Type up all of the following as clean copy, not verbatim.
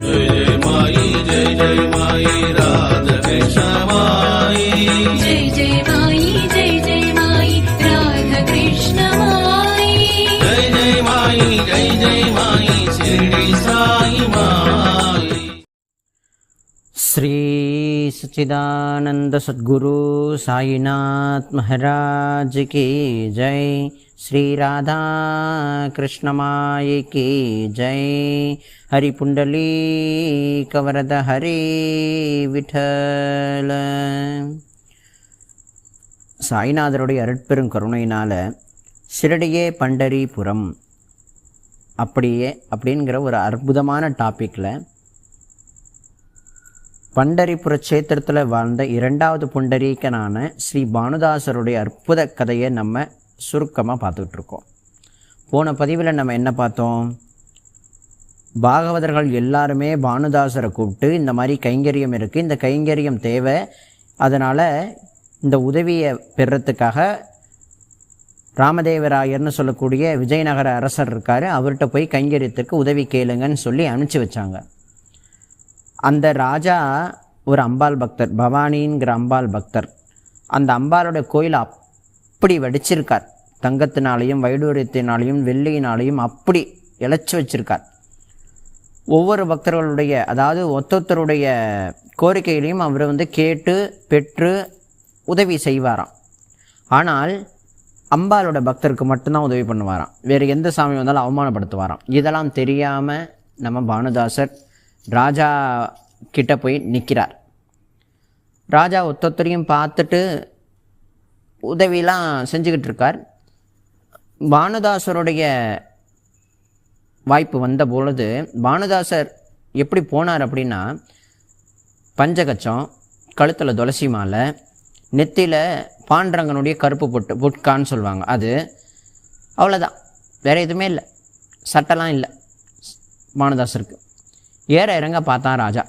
जय जय माई राधा कृष्ण माई जय जय माई राधा कृष्ण माई जय माई शिरडी साई माई। श्री सच्चिदानंद सद्गुरु साईनाथ महाराज की जय। श्री राधा कृष्ण माई की जय। हरि पुंडलीक वरद हरि विठल। சாய்நாதருடைய அருட்பெரும் கருணையினால் சிரடியே பண்டரிபுரம் அப்படிங்கிற ஒரு அற்புதமான டாப்பிக்கில் பண்டரிபுர க்ஷேத்திரத்தில் வாழ்ந்த இரண்டாவது புண்டரீகனான ஸ்ரீ பானுதாசருடைய அற்புத கதையை நம்ம சுருக்கமாக பார்த்துட்ருக்கோம். போன பதிவில் நம்ம என்ன பார்த்தோம்? பாகவதர்கள் எல்லாருமே பானுதாசரை கூப்பிட்டு இந்த மாதிரி கைங்கரியம் இருக்குது, இந்த கைங்கரியம் தேவை, அதனால் இந்த உதவியை பெறத்துக்காக ராமதேவராயர்னு சொல்லக்கூடிய விஜயநகர அரசர் இருக்கார், அவர்கிட்ட போய் கைங்கரியத்துக்கு உதவி கேளுங்கன்னு சொல்லி அனுப்பிச்சி வச்சாங்க. அந்த ராஜா ஒரு அம்பாள் பக்தர், பவானிங்கிற அம்பாள் பக்தர். அந்த அம்பாளோட கோயில் அப்படி வடிச்சிருக்கார், தங்கத்தினாலையும் வைடூரியத்தினாலையும் வெள்ளியினாலையும் அப்படி இழைச்சி வச்சிருக்கார். ஒவ்வொரு பக்தர்களுடைய, அதாவது ஒத்தொத்தருடைய கோரிக்கையிலையும் அவர் கேட்டு பெற்று உதவி செய்வாராம். ஆனால் அம்பாளோட பக்தருக்கு மட்டும்தான் உதவி பண்ணுவாராம், வேறு எந்த சாமி வந்தாலும் அவமானப்படுத்துவாராம். இதெல்லாம் தெரியாமல் நம்ம பானுதாசர் ராஜா கிட்ட போய் நிற்கிறார். ராஜா ஒத்தொத்தரையும் பார்த்துட்டு உதவியெலாம் செஞ்சுக்கிட்டு இருக்கார். பானுதாசருடைய வாய்ப்பு வந்த பொழுது பானுதாசர் எப்படி போனார் அப்படின்னா, பஞ்சகச்சம், கழுத்தில் துளசி மாலை, நெத்தியில் பாண்டரங்கனுடைய கருப்பு பொட்கான்னு சொல்லுவாங்க, அது அவ்வளோதான், வேறு எதுவுமே இல்லை, சட்டெல்லாம் இல்லை பானுதாசருக்கு. ஏற இறங்க பார்த்தான் ராஜா.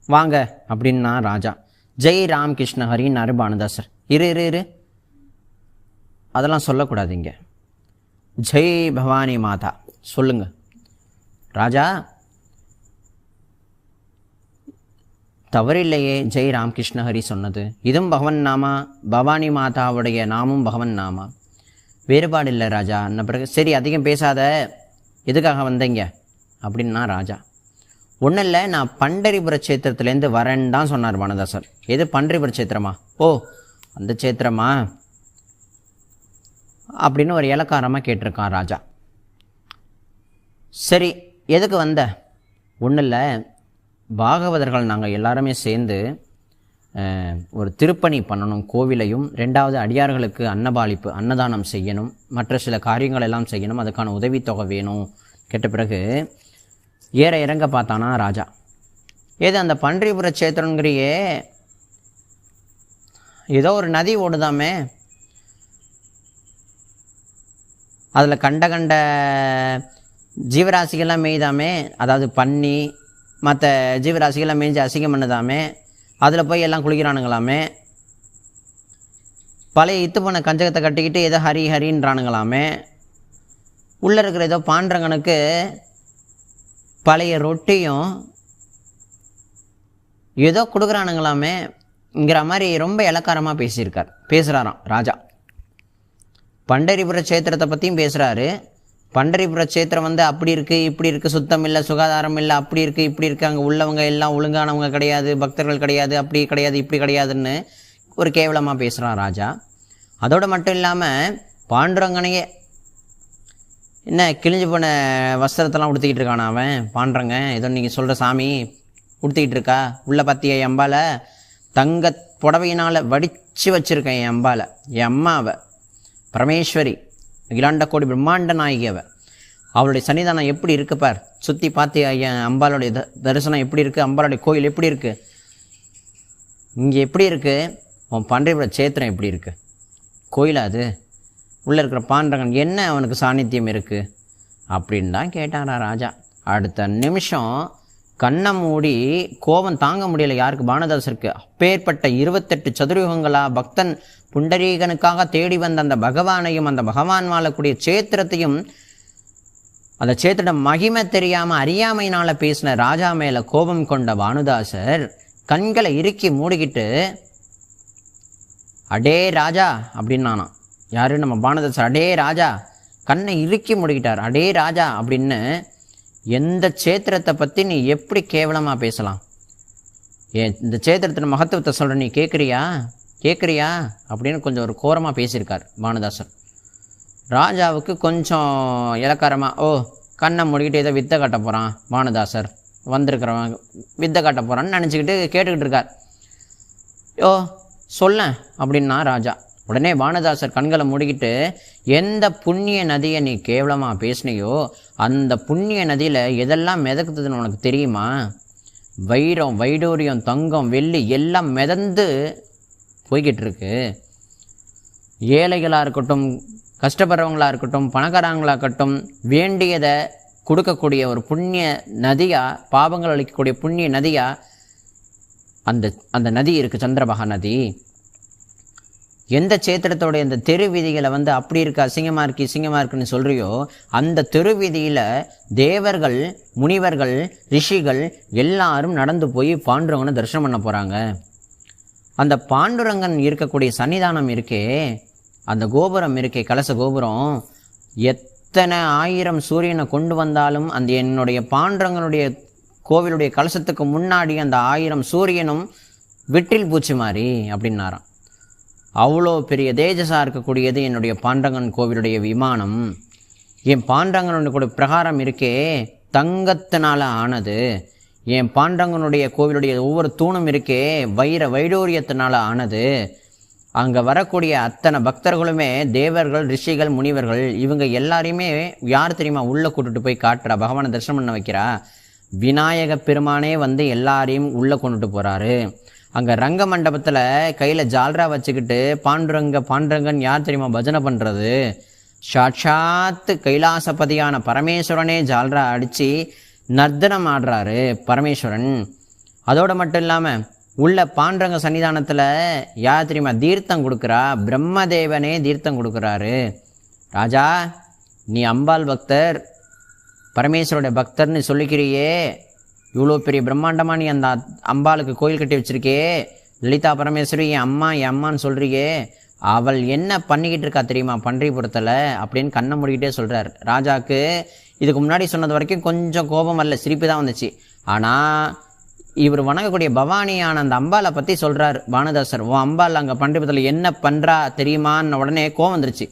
வாங்க அப்படின்னா ராஜா, ஜெய் ராமகிருஷ்ண ஹரின்னாரு பானுதாசர். இரு அதெல்லாம் சொல்லக்கூடாதுங்க, ஜெய் பவானி மாதா சொல்லுங்க. ராஜா, தவறில்லையே ஜெய் ராமகிருஷ்ண ஹரி சொன்னது, இதுவும் பகவன் நாமா, பவானி மாதாவுடைய நாமும் பகவன் நாமா, வேறுபாடு இல்லை ராஜா. அன்ன பிறகு சரி அதிகம் பேசாத, எதுக்காக வந்தீங்க அப்படின்னா ராஜா, ஒன்றும் இல்லை, நான் பண்டரிபுர க்ஷேத்திரத்துலேருந்து வரேன்னு தான் சொன்னார் பானுதாசர். எது பண்டரிபுர க்ஷேத்திரமா? ஓ அந்த க்ஷேத்திரமா அப்படின்னு ஒரு இலக்காரமாக கேட்டிருக்கான் ராஜா. சரி எதுக்கு வந்த? ஒன்றும் இல்லை, பாகவதர்கள் நாங்கள் எல்லாருமே சேர்ந்து ஒரு திருப்பணி பண்ணணும் கோவிலையும், ரெண்டாவது அடியார்களுக்கு அன்னபாலிப்பு அன்னதானம் செய்யணும், மற்ற சில காரியங்கள் எல்லாம் செய்யணும், அதுக்கான உதவித்தொகை வேணும் கேட்ட பிறகு ஏற இறங்க பார்த்தானா ராஜா. ஏது அந்த பண்டரிபுர க்ஷேத்திரங்கிறியே, ஏதோ ஒரு நதி ஓடுதாமே, அதில் கண்ட ஜீவராசிகள்லாம் மேய்தாமே, அதாவது பன்னி மற்ற ஜீவராசிகள்லாம் மேய்ஞ்சி அசிங்கம் பண்ணுதாமே, அதில் போய் எல்லாம் குளிக்கிறானுங்களாமே, பழைய இத்து பண்ண கஞ்சகத்தை கட்டிக்கிட்டு ஏதோ ஹரி ஹரின்றானுங்களாமே, உள்ளே இருக்கிற ஏதோ பாண்டரங்கனுக்கு பழைய ரொட்டியும் ஏதோ கொடுக்குறானுங்களாமேங்கிற மாதிரி ரொம்ப இலக்காரமாக பேசுகிறாராம் ராஜா. பண்டரிபுர க்ஷேத்திரத்தை பற்றியும் பேசுகிறாரு. பண்டரிபுர க்ஷேத்திரம் அப்படி இருக்குது இப்படி இருக்குது, சுத்தம் இல்லை, சுகாதாரம் இல்லை, அப்படி இருக்குது இப்படி இருக்குது, அங்கே உள்ளவங்க எல்லாம் ஒழுங்கானவங்க கிடையாது, பக்தர்கள் கிடையாது, அப்படி கிடையாது இப்படி கிடையாதுன்னு ஒரு கேவலமாக பேசுகிறான் ராஜா. அதோடு மட்டும் இல்லாமல் பாண்டுரங்கனையே என்ன கிழிஞ்சு போன வஸ்திரத்தெல்லாம் உடுத்திக்கிட்டு இருக்கானா அவன் பாண்டுறங்க, ஏதோ நீங்கள் சொல்கிற சாமி உடுத்திக்கிட்டு இருக்கா, உள்ளே பற்றிய என் அம்பால தங்க புடவையினால் வடித்து வச்சுருக்கேன் என் அம்பால, என் அம்மாவை பரமேஸ்வரி அகிலாண்ட கோடி பிரம்மாண்ட நாயகி அவளுடைய சன்னிதானம் எப்படி இருக்குது பார், சுற்றி பார்த்து என் அம்பாளுடைய தரிசனம் எப்படி இருக்குது, அம்பாளுடைய கோயில் எப்படி இருக்குது, இங்கே எப்படி இருக்குது, உன் பண்டரிபுர க்ஷேத்திரம் எப்படி இருக்குது, கோயில் அது உள்ளே இருக்கிற பாண்டரங்கன் என்ன அவனுக்கு சாநித்தியம் இருக்குது அப்படின்னு தான் கேட்டாரா ராஜா. அடுத்த நிமிஷம் கண்ணை மூடி கோபம் தாங்க முடியலை யாருக்கு? பானுதாசருக்கு. அப்பேற்பட்ட 28 சதுரயுகங்களா பக்தன் புண்டரீகனுக்காக தேடி வந்த அந்த பகவானையும் அந்த பகவான் வாழக்கூடிய க்ஷேத்திரத்தையும் அந்த சேத்திர மகிமை தெரியாமல் அறியாமையினால் பேசின ராஜா மேலே கோபம் கொண்ட பானுதாசர் கண்களை இறுக்கி மூடிக்கிட்டு அடே ராஜா அப்படின்னு நானாம். யாரு? நம்ம பானுதாசர். அடே ராஜா, கண்ணை இறுக்கி மூடிக்கிட்டார். அடே ராஜா அப்படின்னு. எந்த சேத்திரத்தை பற்றி நீ எப்படி கேவலமாக பேசலாம்? இந்த சேத்திரத்தின் மகத்துவத்தை சொல்கிற நீ கேட்குறியா அப்படின்னு கொஞ்சம் ஒரு கோரமாக பேசியிருக்கார் பானுதாசர். ராஜாவுக்கு கொஞ்சம் இலக்காரமாக, ஓ கண்ணை மூடிக்கிட்டு ஏதோ வித்தை காட்ட போகிறான் பானுதாசர், வந்திருக்கிறவன் வித்தை காட்ட போகிறான்னு நினச்சிக்கிட்டு கேட்டுக்கிட்டு இருக்கார். ஓ சொல்ல அப்படின்னா ராஜா. உடனே பானுதாசர் கண்களை மூடிக்கிட்டு, எந்த புண்ணிய நதியை நீ கேவலமாக பேசினியோ அந்த புண்ணிய நதியில் எதெல்லாம் மிதக்குதுன்னு உனக்கு தெரியுமா? வைரம், வைடூரியம், தங்கம், வெள்ளி எல்லாம் மிதந்து போய்கிட்டு இருக்கு. ஏழைகளாக இருக்கட்டும், கஷ்டப்படுறவங்களாக இருக்கட்டும், பணக்காரங்களாக இருக்கட்டும், வேண்டியதை கொடுக்கக்கூடிய ஒரு புண்ணிய நதியாக, பாவங்கள் அளிக்கக்கூடிய புண்ணிய நதியாக அந்த நதி இருக்குது, சந்திரபாகா நதி. எந்த சேத்திரத்தோடைய அந்த தெரு வீதிகளை அப்படி இருக்கு, அசிங்கமாக இருக்குன்னு சொல்கிறியோ அந்த தெரு வீதியில் தேவர்கள், முனிவர்கள், ரிஷிகள் எல்லாரும் நடந்து போய் பாண்டுரங்கனை தரிசனம் பண்ண போகிறாங்க. அந்த பாண்டுரங்கன் இருக்கக்கூடிய சன்னிதானம் இருக்கே, அந்த கோபுரம் இருக்கே, கலச கோபுரம், எத்தனை 1000 சூரியனை கொண்டு வந்தாலும் அந்த என்னுடைய பாண்டுரங்கனுடைய கோவிலுடைய கலசத்துக்கு முன்னாடி அந்த 1000 சூரியனும் விட்டில் பூச்சி மாதிரி அப்படின்னாராம். அவ்வளோ பெரிய தேஜஸாக இருக்கக்கூடியது என்னுடைய பாண்டரங்கன் கோவிலுடைய விமானம். என் பாண்டரங்கனுடைய பிரகாரம் இருக்கே தங்கத்தினால் ஆனது. என் பாண்டரங்கனுடைய கோவிலுடைய ஒவ்வொரு தூணும் இருக்கே வைடூரியத்தினால் ஆனது. அங்கே வரக்கூடிய அத்தனை பக்தர்களுமே தேவர்கள், ரிஷிகள், முனிவர்கள், இவங்க எல்லாரையுமே யார் தெரியுமா உள்ளே கூட்டுட்டு போய் காட்டுறா, பகவானை தரிசனம் பண்ண வைக்கிறா. விநாயக பெருமானே எல்லாரையும் உள்ளே கொண்டுட்டு போகிறாரு. அங்கே ரங்க மண்டபத்தில் கையில் ஜால்ரா வச்சுக்கிட்டு பாண்டுரங்கன் யார் தெரியுமா பஜனை பண்ணுறது? சாட்சாத்து கைலாசபதியான பரமேஸ்வரனே ஜால்ரா அடித்து நர்த்தனம் ஆடுறாரு பரமேஸ்வரன். அதோடு மட்டும் இல்லாமல் உள்ள பாண்டுரங்க சன்னிதானத்தில் யார் தெரியுமா தீர்த்தம் கொடுக்குறா? பிரம்மதேவனே தீர்த்தம் கொடுக்குறாரு. ராஜா, நீ அம்பாள் பக்தர், பரமேஸ்வரோட பக்தர்னு சொல்லிக்கிறியே, இவ்வளோ பெரிய பிரம்மாண்டமாக நீ அந்த அம்பாளுக்கு கோயில் கட்டி வச்சிருக்கே, லலிதா பரமேஸ்வரி என் அம்மான்னு சொல்கிறியே, அவள் என்ன பண்ணிக்கிட்டு இருக்கா தெரியுமா பன்றிபுரத்தில் அப்படின்னு கண்ணை மூடிக்கிட்டே சொல்கிறார். ராஜாவுக்கு இதுக்கு முன்னாடி சொன்னது வரைக்கும் கொஞ்சம் கோபம் வரல, சிரிப்பு தான் வந்துச்சு. ஆனால் இவர் வணங்கக்கூடிய பவானியான அந்த அம்பாளை பற்றி சொல்கிறார் பானுதாசர். உன் அம்பாள் அங்கே பன்றிபுரத்தில் என்ன பண்ணுறா தெரியுமான்னு உடனே கோபம் வந்துருச்சு.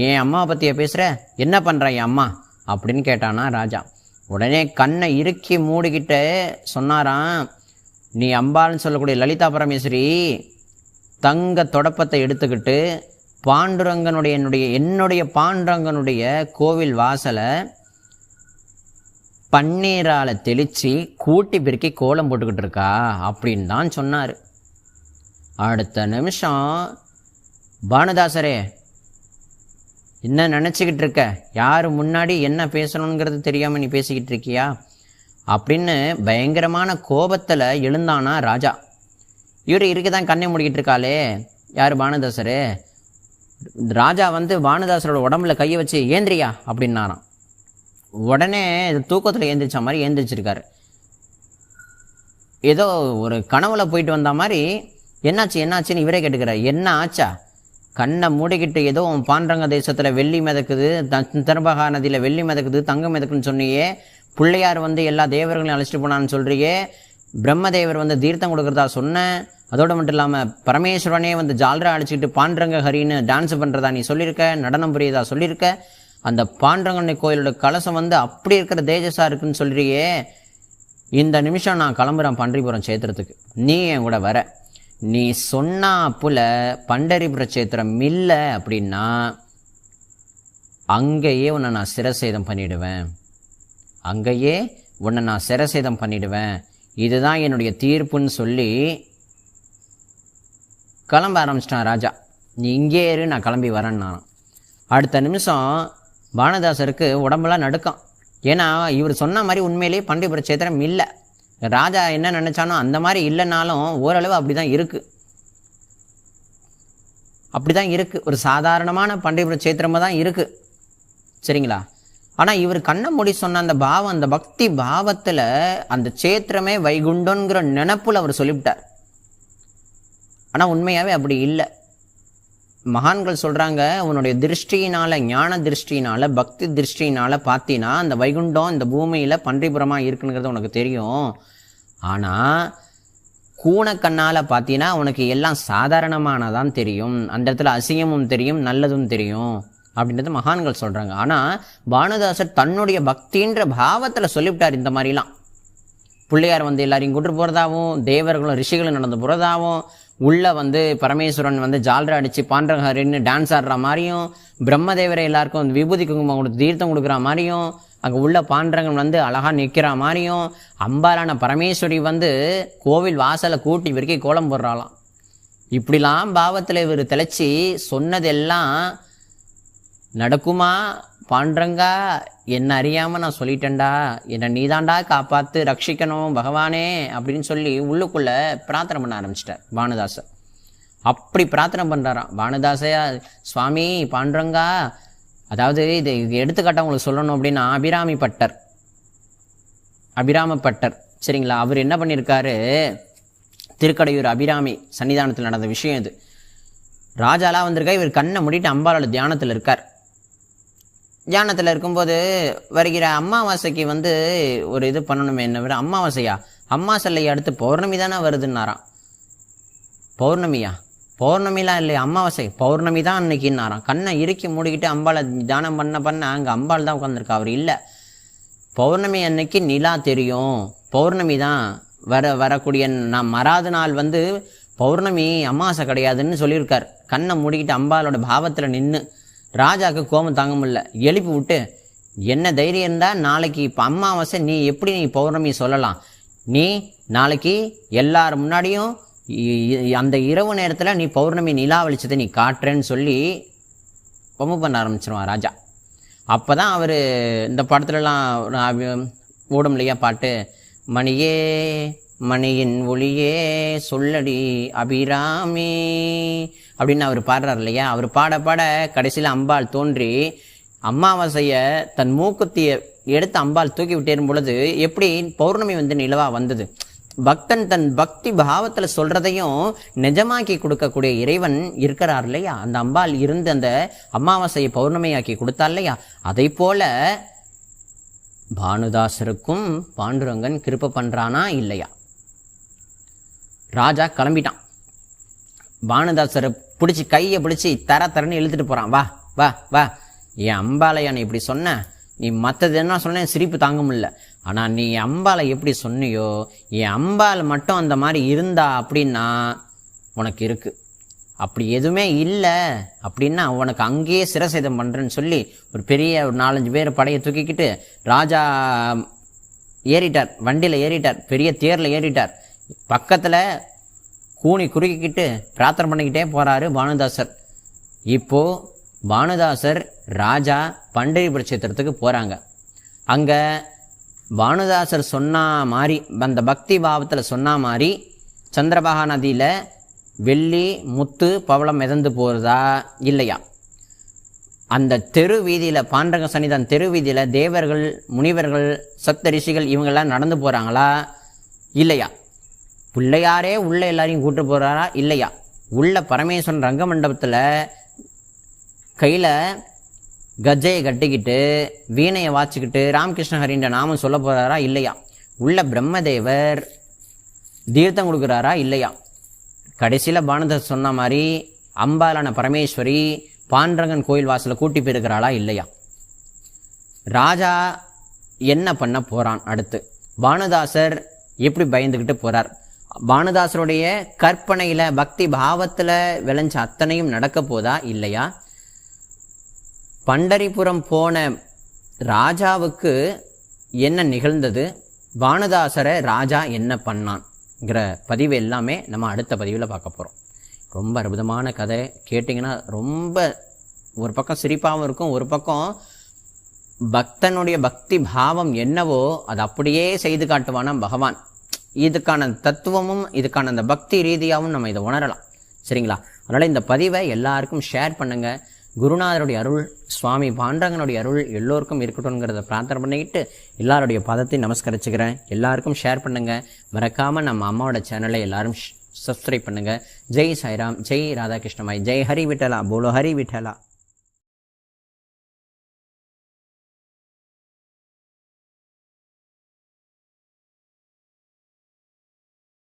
என் அம்மாவை பற்றிய பேசுகிற, என்ன பண்ணுறா என் அம்மா அப்படின்னு கேட்டானா ராஜா. உடனே கண்ணை இறுக்கி மூடிக்கிட்டு சொன்னாராம், நீ அம்பாள்னு சொல்லக்கூடிய லலிதா பரமேஸ்வரி தங்க தொடப்பத்தை எடுத்துக்கிட்டு என்னுடைய பாண்டுரங்கனுடைய கோவில் வாசலை பன்னீரால் தெளித்து கூட்டி பெருக்கி கோலம் போட்டுக்கிட்டு இருக்கா அப்படின்னு தான் சொன்னார். அடுத்த நிமிஷம், பானுதாசரே என்ன நினச்சிக்கிட்டு இருக்க, யார் முன்னாடி என்ன பேசணுங்கிறது தெரியாமல் நீ பேசிக்கிட்டு இருக்கியா அப்படின்னு பயங்கரமான கோபத்தில் எழுந்தானா ராஜா. இவர் இருக்க தான் கண்ணை மூடிக்கிட்டு இருக்காளே யார்? பானுதாசரு. ராஜா பானுதாசரோட உடம்புல கையை வச்சு ஏந்திரியா அப்படின்னாராம். உடனே தூக்கத்தில் ஏந்திரிச்ச மாதிரி ஏந்திரிச்சிருக்காரு. ஏதோ ஒரு கனவுல போயிட்டு வந்த மாதிரி என்னாச்சுன்னு இவரே கேட்டுக்கிறார். என்ன ஆச்சா? கண்ணை மூடிக்கிட்டு ஏதோ பாண்டரங்க தேசத்தில் வெள்ளி மிதக்குது, சந்திரபாகா நதியில் வெள்ளி மிதக்குது, தங்கம் மிதக்குன்னு சொன்னியே, பிள்ளையார் எல்லா தேவர்களையும் அழைச்சிட்டு போனான்னு சொல்கிறியே, பிரம்மதேவர் தீர்த்தம் கொடுக்குறதா சொன்னேன், அதோடு மட்டும் இல்லாமல் பரமேஸ்வரனே ஜால்ரா அடிச்சுக்கிட்டு பாண்டரங்க ஹரின்னு டான்ஸ் பண்ணுறதா நீ சொல்லியிருக்க, நடனம் புரியுதா சொல்லியிருக்க, அந்த பாண்டரங்கனை கோயிலோட கலசம் அப்படி இருக்கிற தேஜஸாக இருக்குன்னு சொல்கிறியே, இந்த நிமிஷம் நான் கிளம்புறேன் பன்றிபுரம் சேத்திரத்துக்கு, நீ என் கூட வர. நீ சொன்னாப்புல பண்டரிபுர சேத்திரம் இல்லை அப்படின்னா அங்கேயே உன்னை நான் சிரசேதம் பண்ணிடுவேன், இதுதான் என்னுடைய தீர்ப்புன்னு சொல்லி கிளம்ப ஆரம்பிச்சிட்டான் ராஜா. நீ இங்கே இரு, நான் கிளம்பி வரேன்னு நானும். அடுத்த நிமிஷம் பானுதாசருக்கு உடம்பெல்லாம் நடுக்கம். ஏன்னா இவர் சொன்ன மாதிரி உண்மையிலேயே பன்றிபுர சேத்திரம் இல்லை. ராஜா என்ன நினச்சானோ அந்த மாதிரி இல்லைனாலும் ஓரளவு அப்படி தான் இருக்குது. ஒரு சாதாரணமான பன்றிபுர சேத்திரமாக தான் இருக்குது. சரிங்களா? ஆனால் இவர் கண்ணை மூடி சொன்ன அந்த பாவம், அந்த பக்தி பாவத்தில் அந்த சேத்திரமே வைகுண்டங்கிற நினைப்புல அவர் சொல்லிவிட்டார். ஆனால் உண்மையாகவே அப்படி இல்லை. மகான்கள் சொல்கிறாங்க, உன்னுடைய திருஷ்டியினால், ஞான திருஷ்டியினால், பக்தி திருஷ்டியினால் பார்த்தீங்கன்னா அந்த வைகுண்டம் இந்த பூமியில் பன்றிபுரமாக இருக்குங்கிறது உனக்கு தெரியும். ஆனால் கூணக்கண்ணால் பார்த்தீங்கன்னா உனக்கு எல்லாம் சாதாரணமானதான் தெரியும், அந்த இடத்துல அசிங்கமும் தெரியும், நல்லதும் தெரியும் அப்படின்றது மகான்கள் சொல்கிறாங்க. ஆனால் பானுதாசர் தன்னுடைய பக்தின்ற பாவத்தில் சொல்லிவிட்டார். இந்த மாதிரிலாம் பிள்ளையார் வந்து எல்லாரையும் கூட்டு போகிறதாகவும், தேவர்களும் ரிஷிகளும் நடந்து போகிறதாகவும், உள்ளே வந்து பரமேஸ்வரன் வந்து ஜால்ரா அடித்து பாண்டகரின்னு டான்ஸ் ஆடுற மாதிரியும், பிரம்மதேவரை எல்லாருக்கும் விபூதி குங்குமம் கொடுத்து தீர்த்தம் கொடுக்குற மாதிரியும், அங்கே உள்ள பாண்டரங்கன் வந்து அழகாக நிற்கிற மாதிரியும், அம்பாலான பரமேஸ்வரி வந்து கோவில் வாசலை கூட்டி வரைக்கும் கோலம் போடுறாளாம். இப்படிலாம் பாவத்தில் இவர் தெளிச்சு சொன்னதெல்லாம் நடக்குமா? பாண்டரங்கா, என்ன அறியாமல் நான் சொல்லிட்டேன்டா, என்னை நீதாண்டா காப்பாற்று, ரட்சிக்கணும் பகவானே அப்படின்னு சொல்லி உள்ளுக்குள்ளே பிரார்த்தனை பண்ண ஆரம்பிச்சிட்டார் பானுதாசர். அப்படி பிரார்த்தனை பண்ணுறாராம் பானுதாசையா, சுவாமி பாண்டரங்கா. அதாவது இது எடுத்துக்காட்ட உங்களுக்கு சொல்லணும் அப்படின்னா, அபிராம பட்டர் சரிங்களா, அவர் என்ன பண்ணியிருக்காரு, திருக்கடையூர் அபிராமி சன்னிதானத்தில் நடந்த விஷயம் இது. ராஜாலாம் வந்திருக்கா, இவர் கண்ணை மூடிட்டு அம்பாளோட தியானத்தில் இருக்கார். தியானத்தில் இருக்கும்போது வருகிற அமாவாசைக்கு வந்து ஒரு இது பண்ணணுமே, என்ன விட அமாவாசையா, அமாவாசையை அடுத்து பௌர்ணமி தானே வருதுன்னாராம். பௌர்ணமிலாம் இல்லையா, அமாவாசை பௌர்ணமி தான் அன்னைக்குன்னாராம். கண்ணை இறுக்கி மூடிக்கிட்டு அம்பாளை தியானம் பண்ண அங்கே அம்பாள் தான் உட்காந்துருக்கா, அவர் இல்லை. பௌர்ணமி அன்னைக்கு நிலா தெரியும், பௌர்ணமி தான் வரக்கூடிய மறாத நாள் வந்து பௌர்ணமி, அமாவாசை கிடையாதுன்னு சொல்லியிருக்கார். கண்ணை மூடிக்கிட்டு அம்பாளோட பாவத்தில் நின்று ராஜாவுக்கு கோபம் தாங்க முடியல. எழுப்பி விட்டு, என்ன தைரியம் இருந்தால் நாளைக்கு இப்போ அமாவாசை, நீ எப்படி நீ பௌர்ணமி சொல்லலாம்? நீ நாளைக்கு எல்லார் முன்னாடியும் அந்த இரவு நேரத்தில் நீ பௌர்ணமி நிலா வெளிச்சத்தை நீ காட்டுறேன்னு சொல்லி பொம்மை பண்ண ஆரம்பிச்சிருவான் ராஜா. அப்போ தான் அவர் இந்த படத்துலலாம் ஓடும் இல்லையா பாட்டு, மணியே மணியின் ஒளியே சொல்லடி அபிராமி அப்படின்னு அவர் பாடுறார் இல்லையா. அவர் பாட பாட கடைசியில் அம்பாள் தோன்றி அமாவாசையை தன் மூக்குத்தியை எடுத்து அம்பாள் தூக்கி விட்டேரும் பொழுது எப்படி பௌர்ணமி வந்து நிலவாக வந்தது. பக்தன் தன் பக்தி பாவத்தில் சொல்கிறதையும் நிஜமாக்கி கொடுக்கக்கூடிய இறைவன் இருக்கிறார் இல்லையா, அந்த அம்பாள் இருந்து அந்த அமாவாசையை பௌர்ணமியாக்கி கொடுத்தா இல்லையா, அதை போல பானுதாசருக்கும் பாண்டுரங்கன் கிருபை பண்ணுறானா இல்லையா. ராஜா கிளம்பிட்டான். பானுதாசரை பிடிச்சி கையை பிடிச்சி தரன்னு இழுத்துட்டு போகிறான். வா வா வா, என் அம்பாளையா நீ இப்படி சொன்ன, நீ மற்றது என்ன சொன்னேன் சிரிப்பு தாங்க முடியல, ஆனால் நீ அம்பாளை எப்படி சொன்னியோ, என் அம்பாள் மட்டும் அந்த மாதிரி இருந்தா அப்படின்னா உனக்கு இருக்குது, அப்படி எதுவுமே இல்லை அப்படின்னா உனக்கு அங்கேயே சிரசேதம் பண்ணுறேன்னு சொல்லி ஒரு பெரிய ஒரு 4-5 பேர் படையை தூக்கிக்கிட்டு ராஜா ஏறிட்டார். வண்டியில் ஏறிட்டார், பெரிய தேரில் ஏறிட்டார். பக்கத்தில் கூனி குறுக்கிக்கிட்டு பிரார்த்தனை பண்ணிக்கிட்டே போகிறாரு பானுதாசர். இப்போது பானுதாசர் ராஜா பண்டரிபுர சேத்திரத்துக்கு போகிறாங்க. அங்கே பானுதாசர் சொன்ன மாதிரி, அந்த பக்தி பாவத்தில் சொன்ன மாதிரி சந்திரபாகா நதியில் வெள்ளி முத்து பவளம் மிதந்து போகிறதா இல்லையா, அந்த தெரு வீதியில் பாண்டரங்க சன்னிதான் தெரு வீதியில் தேவர்கள் முனிவர்கள் சப்த ரிஷிகள் இவங்கெல்லாம் நடந்து போகிறாங்களா இல்லையா, பிள்ளையாரே உள்ள எல்லாரையும் கூட்டு போகிறாரா இல்லையா, உள்ள பரமேஸ்வரன் ரங்க மண்டபத்தில் கையில் கஜையை கட்டிக்கிட்டு வீணையை வாச்சிக்கிட்டு ராமகிருஷ்ண ஹரின்ற நாமம் சொல்ல போகிறாரா இல்லையா, உள்ள பிரம்மதேவர் தீர்த்தம் கொடுக்குறாரா இல்லையா, கடைசியில் பானுதாசர் சொன்ன மாதிரி அம்பாலான பரமேஸ்வரி பாண்டரங்கன் கோயில் வாசலை கூட்டி போயிருக்கிறாளா இல்லையா. ராஜா என்ன பண்ண போகிறான் அடுத்து, பானுதாசர் எப்படி பயந்துக்கிட்டு போகிறார், பானுதாசருடைய கற்பனையில் பக்தி பாவத்தில் விளைஞ்ச அத்தனையும் நடக்க போதா இல்லையா, பண்டரிபுரம் போன ராஜாவுக்கு என்ன நிகழ்ந்தது, பானுதாசரை ராஜா என்ன பண்ணான்ங்கிற பதிவு எல்லாமே நம்ம அடுத்த பதிவில் பார்க்க போகிறோம். ரொம்ப அற்புதமான கதை, கேட்டிங்கன்னா ரொம்ப ஒரு பக்கம் சிரிப்பாகவும் இருக்கும், ஒரு பக்கம் பக்தனுடைய பக்தி பாவம் என்னவோ அது அப்படியே செய்து காட்டுவானா பகவான். இதுக்கான தத்துவமும் இதுக்கான அந்த பக்தி ரீதியாகவும் நம்ம இதை உணரலாம். சரிங்களா, அதனால் இந்த பதிவை எல்லாருக்கும் ஷேர் பண்ணுங்கள். குருநாதருடைய அருள், சுவாமி பாண்டரங்கனுடைய அருள் எல்லோருக்கும் இருக்கட்டும்ங்கிறத பிரார்த்தனை பண்ணிக்கிட்டு எல்லாருடைய பதத்தையும் நமஸ்கரிச்சுக்கிறேன். எல்லாருக்கும் ஷேர் பண்ணுங்கள். மறக்காமல் நம்ம அம்மாவோட சேனலை எல்லாரும் சப்ஸ்கிரைப் பண்ணுங்கள். ஜெய் சாய்ராம், ஜெய் ராதாகிருஷ்ணமாய், ஜெய் ஹரி விட்டலா, போலோ ஹரி விட்டலா.